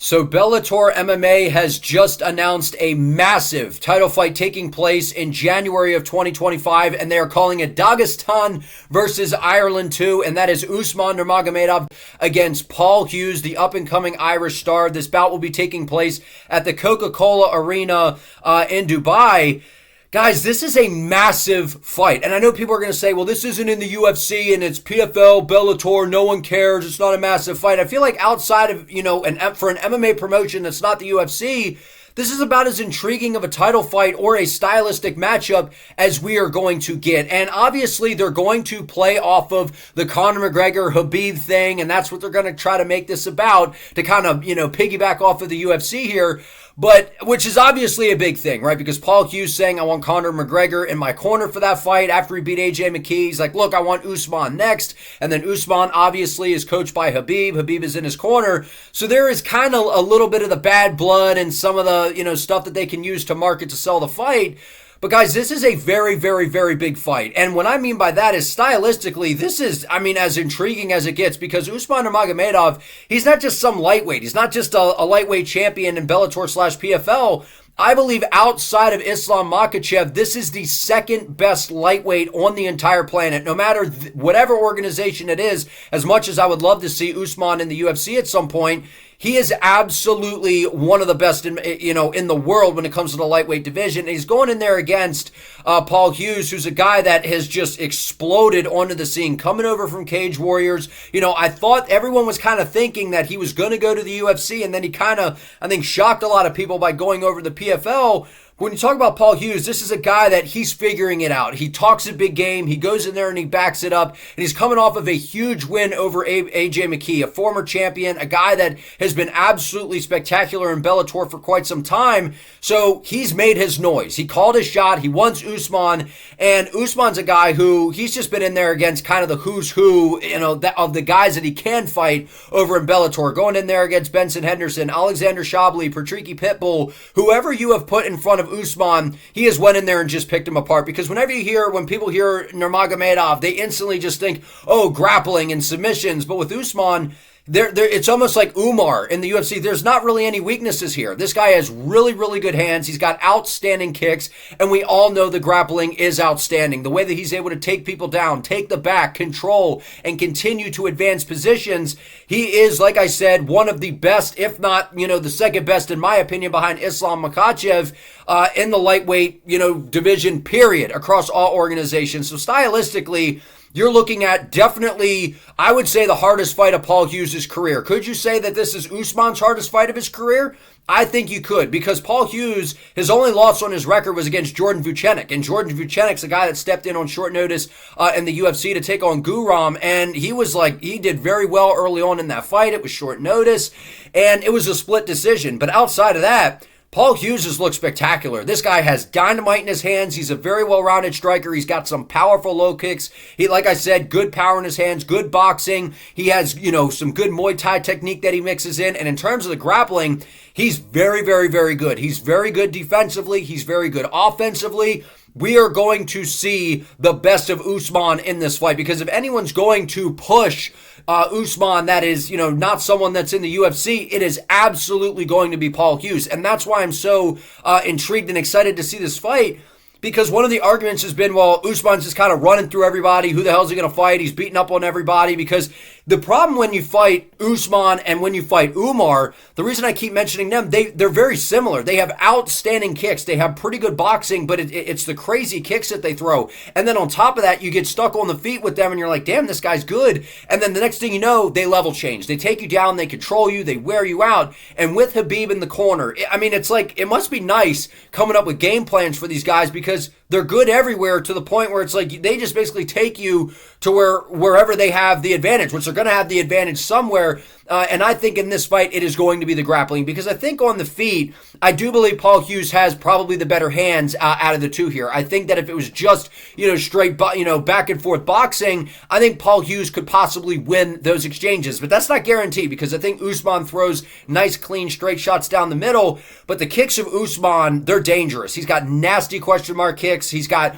So Bellator MMA has just announced a massive title fight taking place in January of 2025, and they are calling it Dagestan versus Ireland 2, and that is Usman Nurmagomedov against Paul Hughes, the up-and-coming Irish star. This bout will be taking place at the Coca-Cola Arena in Dubai. Guys, this is a massive fight. And I know people are going to say, well, this isn't in the UFC and it's PFL, Bellator, no one cares. It's not a massive fight. I feel like outside of, for an MMA promotion that's not the UFC, this is about as intriguing of a title fight or a stylistic matchup as we are going to get. And obviously, they're going to play off of the Conor McGregor-Khabib thing, and that's what they're going to try to make this about to kind of, piggyback off of the UFC here. But, which is obviously a big thing, right? Because Paul Hughes saying, I want Conor McGregor in my corner for that fight after he beat AJ McKee. He's like, look, I want Usman next. And then Usman obviously is coached by Khabib. Khabib is in his corner. So there is kind of a little bit of the bad blood and some of the, stuff that they can use to market to sell the fight. But guys, this is a very, very, very big fight. And what I mean by that is stylistically, this is, as intriguing as it gets, because Usman Nurmagomedov, he's not just some lightweight. He's not just a lightweight champion in Bellator/PFL. I believe outside of Islam Makhachev, this is the second best lightweight on the entire planet. No matter whatever organization it is, as much as I would love to see Usman in the UFC at some point, he is absolutely one of the best in the world when it comes to the lightweight division. And he's going in there against Paul Hughes, who's a guy that has just exploded onto the scene, coming over from Cage Warriors. I thought everyone was kind of thinking that he was going to go to the UFC, and then he kind of, I think, shocked a lot of people by going over to the PFL. When you talk about Paul Hughes, this is a guy that he's figuring it out. He talks a big game. He goes in there and he backs it up. And he's coming off of a huge win over AJ McKee, a former champion, a guy that has been absolutely spectacular in Bellator for quite some time. So he's made his noise. He called his shot. He wants Usman. And Usman's a guy who he's just been in there against kind of the who's who, of the guys that he can fight over in Bellator. Going in there against Benson Henderson, Alexander Shabley, Patricky Pitbull, whoever you have put in front of Usman, he has went in there and just picked him apart. Because when people hear Nurmagomedov, they instantly just think, oh, grappling and submissions. But with Usman, it's almost like Umar in the UFC. There's not really any weaknesses here. This guy has really, really good hands. He's got outstanding kicks, and we all know the grappling is outstanding. The way that he's able to take people down, take the back, control, and continue to advance positions. He is, like I said, one of the best, if not, the second best, in my opinion, behind Islam Makhachev in the lightweight, division, period, across all organizations. So stylistically, you're looking at definitely, I would say, the hardest fight of Paul Hughes' career. Could you say that this is Usman's hardest fight of his career? I think you could, because Paul Hughes, his only loss on his record was against Jordan Vucenic. And Jordan Vucenic's a guy that stepped in on short notice in the UFC to take on Guram. And he did very well early on in that fight. It was short notice, and it was a split decision. But outside of that, Paul Hughes has looked spectacular. This guy has dynamite in his hands. He's a very well-rounded striker. He's got some powerful low kicks. He, like I said, good power in his hands, good boxing. He has, some good Muay Thai technique that he mixes in. And in terms of the grappling, he's very, very, very good. He's very good defensively. He's very good offensively. We are going to see the best of Usman in this fight, because if anyone's going to push Usman, that is, not someone that's in the UFC, it is absolutely going to be Paul Hughes. And that's why I'm so intrigued and excited to see this fight. Because one of the arguments has been, well, Usman's just kind of running through everybody. Who the hell is he going to fight? He's beating up on everybody. Because the problem when you fight Usman and when you fight Umar, the reason I keep mentioning them, they're very similar. They have outstanding kicks. They have pretty good boxing, but it's the crazy kicks that they throw. And then on top of that, you get stuck on the feet with them and you're like, damn, this guy's good. And then the next thing you know, they level change. They take you down, they control you, they wear you out. And with Khabib in the corner, it's like, it must be nice coming up with game plans for these guys, because they're good everywhere, to the point where it's like they just basically take you to wherever they have the advantage, which they're going to have the advantage somewhere. And I think in this fight, it is going to be the grappling, because I think on the feet, I do believe Paul Hughes has probably the better hands out of the two here. I think that if it was just, straight, back and forth boxing, I think Paul Hughes could possibly win those exchanges. But that's not guaranteed, because I think Usman throws nice, clean, straight shots down the middle. But the kicks of Usman, they're dangerous. He's got nasty question mark kicks. He's got,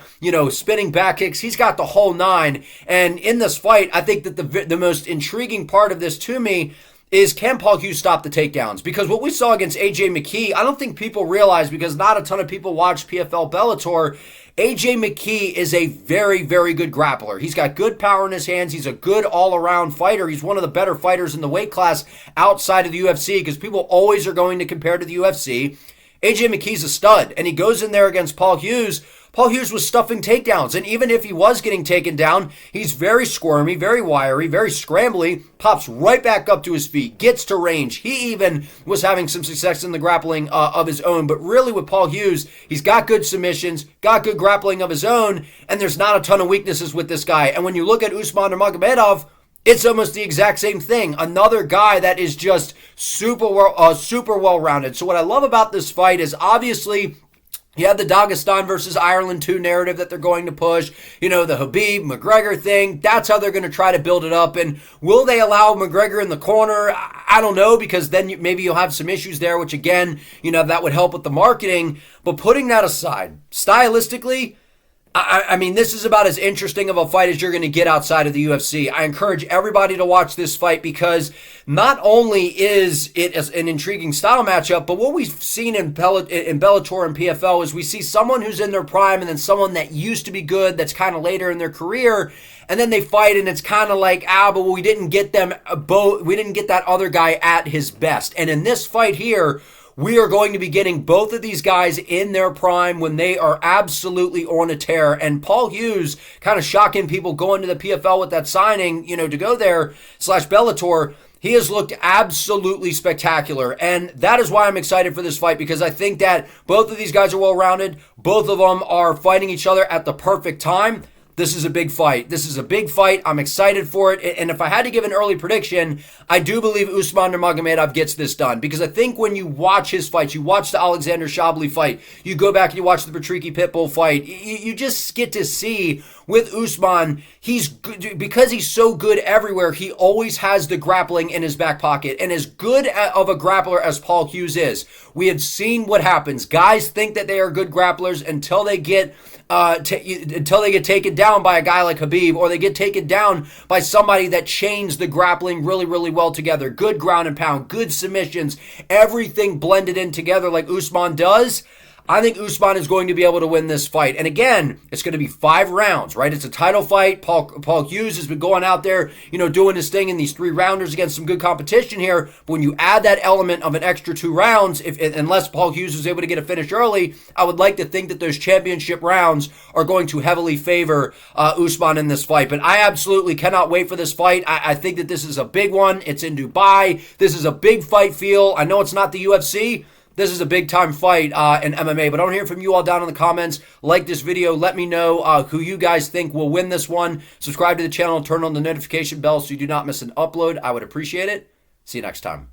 spinning back kicks. He's got the whole nine. And in this fight, I think that the most intriguing part of this to me is can Paul Hughes stop the takedowns? Because what we saw against AJ McKee, I don't think people realize, because not a ton of people watch PFL Bellator, AJ McKee is a very, very good grappler. He's got good power in his hands. He's a good all-around fighter. He's one of the better fighters in the weight class outside of the UFC, because people always are going to compare to the UFC. AJ McKee's a stud, and he goes in there against Paul Hughes. Paul Hughes was stuffing takedowns, and even if he was getting taken down, he's very squirmy, very wiry, very scrambly, pops right back up to his feet, gets to range. He even was having some success in the grappling of his own, but really with Paul Hughes, he's got good submissions, got good grappling of his own, and there's not a ton of weaknesses with this guy. And when you look at Usman Nurmagomedov, it's almost the exact same thing. Another guy that is just super well-rounded. So what I love about this fight is obviously you have the Dagestan versus Ireland 2 narrative that they're going to push. You know, the Khabib-McGregor thing. That's how they're going to try to build it up. And will they allow McGregor in the corner? I don't know, because then maybe you'll have some issues there, which again, you know, that would help with the marketing. But putting that aside, stylistically, I mean, this is about as interesting of a fight as you're going to get outside of the UFC. I encourage everybody to watch this fight, because not only is it an intriguing style matchup, but what we've seen in Bellator and PFL is we see someone who's in their prime and then someone that used to be good that's kind of later in their career, and then they fight and it's kind of like, but we didn't get them both. We didn't get that other guy at his best. And in this fight here, we are going to be getting both of these guys in their prime when they are absolutely on a tear. And Paul Hughes kind of shocking people going to the PFL with that signing, you know, to go there / Bellator. He has looked absolutely spectacular. And that is why I'm excited for this fight, because I think that both of these guys are well-rounded. Both of them are fighting each other at the perfect time. This is a big fight. This is a big fight. I'm excited for it. And if I had to give an early prediction, I do believe Usman Nurmagomedov gets this done. Because I think when you watch his fights, you watch the Alexander Shabli fight, you go back and you watch the Patricky Pitbull fight, you just get to see with Usman, he's good, because he's so good everywhere, he always has the grappling in his back pocket. And as good of a grappler as Paul Hughes is, we have seen what happens. Guys think that they are good grapplers until they get taken down by a guy like Khabib, or they get taken down by somebody that chains the grappling really, really well together. Good ground and pound, good submissions, everything blended in together like Usman does. I think Usman is going to be able to win this fight. And again, it's going to be 5 rounds, right? It's a title fight. Paul Hughes has been going out there, you know, doing his thing in these 3 rounders against some good competition here. But when you add that element of an extra 2 rounds, unless Paul Hughes is able to get a finish early, I would like to think that those championship rounds are going to heavily favor Usman in this fight. But I absolutely cannot wait for this fight. I think that this is a big one. It's in Dubai. This is a big fight feel. I know it's not the UFC. This is a big-time fight in MMA, but I want to hear from you all down in the comments. Like this video. Let me know who you guys think will win this one. Subscribe to the channel and turn on the notification bell so you do not miss an upload. I would appreciate it. See you next time.